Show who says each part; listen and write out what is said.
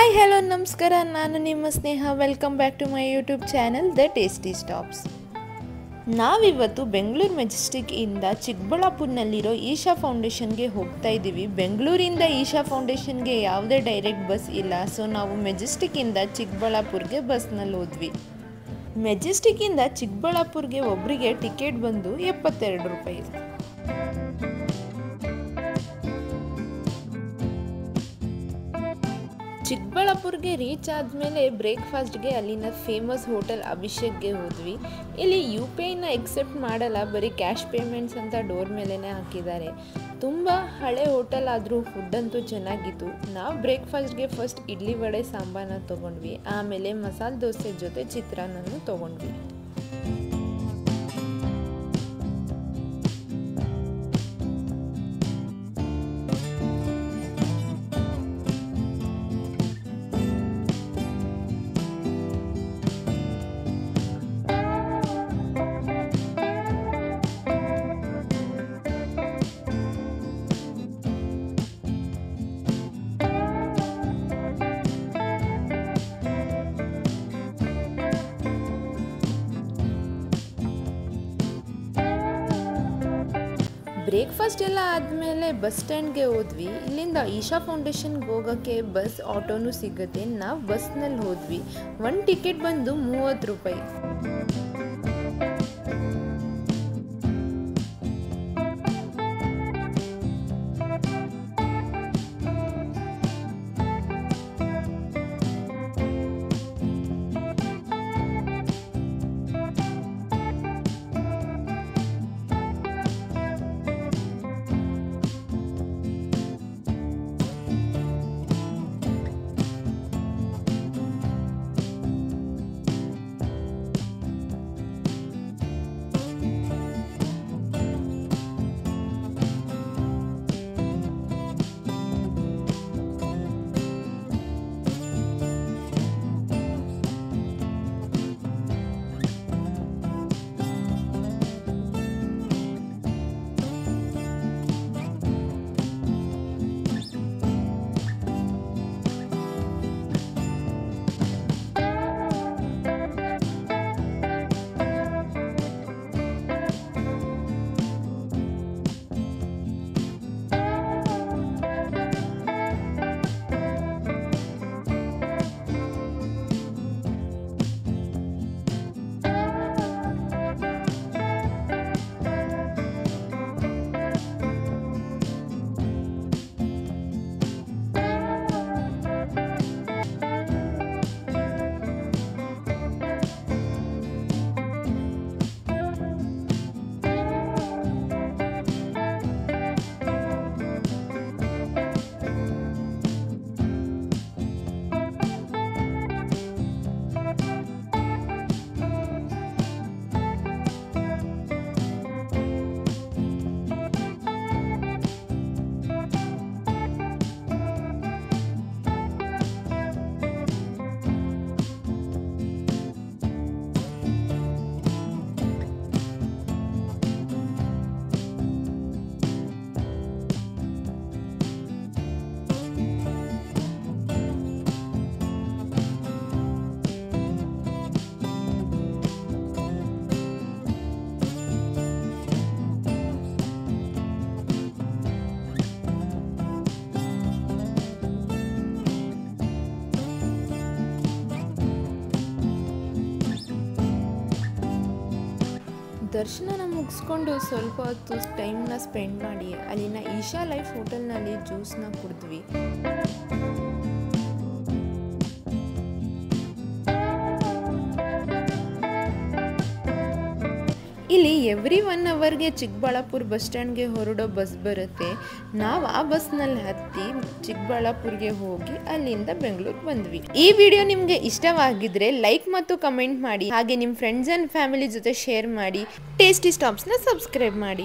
Speaker 1: Hi hello ನಮಸ್ಕಾರ, ನಾನು ನಿಮ್ಮ Sneha. Welcome back to my YouTube channel the tasty stops. ನಾವಿವತ್ತು ಬೆಂಗಳೂರು ಮೆಜೆಸ್ಟಿಕ್ ಇಂದ ಚಿಕ್ಕಬಳ್ಳಾಪುರನಲ್ಲಿರೋ ಈಶಾ ಫೌಂಡೇಶನ್ಗೆ ಹೋಗ್ತಾ ಇದ್ದೀವಿ. ಬೆಂಗಳೂರಿಂದ ಈಶಾ ಫೌಂಡೇಶನ್ಗೆ ಯಾವುದೇ ಡೈರೆಕ್ಟ್ ಬಸ್ ಇಲ್ಲ, ಸೊ ನಾವು ಮೆಜೆಸ್ಟಿಕ್ಕಿಂದ ಚಿಕ್ಕಬಳ್ಳಾಪುರ್ಗೆ ಬಸ್ನಲ್ಲಿ ಹೋದ್ವಿ. ಮೆಜೆಸ್ಟಿಕ್ಕಿಂದ ಚಿಕ್ಕಬಳ್ಳಾಪುರ್ಗೆ ಒಬ್ಬರಿಗೆ ಟಿಕೆಟ್ ಬಂದು 72 ರೂಪಾಯಿ. ಚಿಕ್ಕಬಳ್ಳಾಪುರ್ಗೆ ರೀಚ್ ಆದಮೇಲೆ ಬ್ರೇಕ್ಫಾಸ್ಟ್ಗೆ ಅಲ್ಲಿನ ಫೇಮಸ್ ಹೋಟೆಲ್ ಅಭಿಷೇಕ್ಗೆ ಹೋದ್ವಿ. ಇಲ್ಲಿ UPIನ ಎಕ್ಸೆಪ್ಟ್ ಮಾಡಲ್ಲ, ಬರೀ ಕ್ಯಾಶ್ ಪೇಮೆಂಟ್ಸ್ ಅಂತ ಡೋರ್ ಮೇಲೇ ಹಾಕಿದ್ದಾರೆ. ತುಂಬ ಹಳೆ ಹೋಟೆಲ್ ಆದರೂ ಫುಡ್ ಅಂತೂ ಚೆನ್ನಾಗಿತ್ತು. ನಾವು ಬ್ರೇಕ್ಫಾಸ್ಟ್ಗೆ ಫಸ್ಟ್ ಇಡ್ಲಿ ವಡೆ ಸಾಂಬಾರನ್ನ ತೊಗೊಂಡ್ವಿ, ಆಮೇಲೆ ಮಸಾಲೆ ದೋಸೆ ಜೊತೆ ಚಿತ್ರಾನ್ನನೂ ತೊಗೊಂಡ್ವಿ. ಬ್ರೇಕ್ಫಾಸ್ಟ್ ಎಲ್ಲ ಆದಮೇಲೆ ಬಸ್ ಸ್ಟ್ಯಾಂಡ್ಗೆ ಹೋದ್ವಿ. ಇಲ್ಲಿಂದ ಈಶಾ ಫೌಂಡೇಶನ್ಗೆ ಹೋಗೋಕ್ಕೆ ಬಸ್ ಆಟೋನೂ ಸಿಗುತ್ತೆ. ನಾವು ಬಸ್ನಲ್ಲಿ ಹೋದ್ವಿ. ಒಂದು ಟಿಕೆಟ್ ಬಂದು 30 ರೂಪಾಯಿ. ದರ್ಶನನ ಮುಗಿಸ್ಕೊಂಡು ಸ್ವಲ್ಪ ಹೊತ್ತು ಟೈಮ್ನ ಸ್ಪೆಂಡ್ ಮಾಡಿ ಅಲ್ಲಿನ ಈಶಾ ಲೈಫ್ ಹೋಟೆಲ್ನಲ್ಲಿ ಜ್ಯೂಸ್ನ ಕುಡಿದ್ವಿ. ಇಲ್ಲಿ ಎವ್ರಿ 1 ಅವರ್ಗೆ ಚಿಕ್ಕಬಳ್ಳಾಪುರ ಬಸ್ ಸ್ಟ್ಯಾಂಡ್ಗೆ ಹೊರಡೋ ಬಸ್ ಬರುತ್ತೆ. ನಾವು ಆ ಬಸ್ನಲ್ಲಿ ಹತ್ತಿ ಚಿಕ್ಕಬಳ್ಳಾಪುರ್ಗೆ ಹೋಗಿ ಅಲ್ಲಿಂದ ಬೆಂಗಳೂರಿಗೆ ಬಂದ್ವಿ. ಈ ವಿಡಿಯೋ ನಿಮಗೆ ಇಷ್ಟವಾಗಿದ್ರೆ ಲೈಕ್ ಮತ್ತು ಕಮೆಂಟ್ ಮಾಡಿ, ಹಾಗೆ ನಿಮ್ಮ ಫ್ರೆಂಡ್ಸ್ ಆ್ಯಂಡ್ ಫ್ಯಾಮಿಲಿ ಜೊತೆ ಶೇರ್ ಮಾಡಿ. ಟೇಸ್ಟಿ ಸ್ಟಾಪ್ಸ್ನ ಸಬ್ಸ್ಕ್ರೈಬ್ ಮಾಡಿ.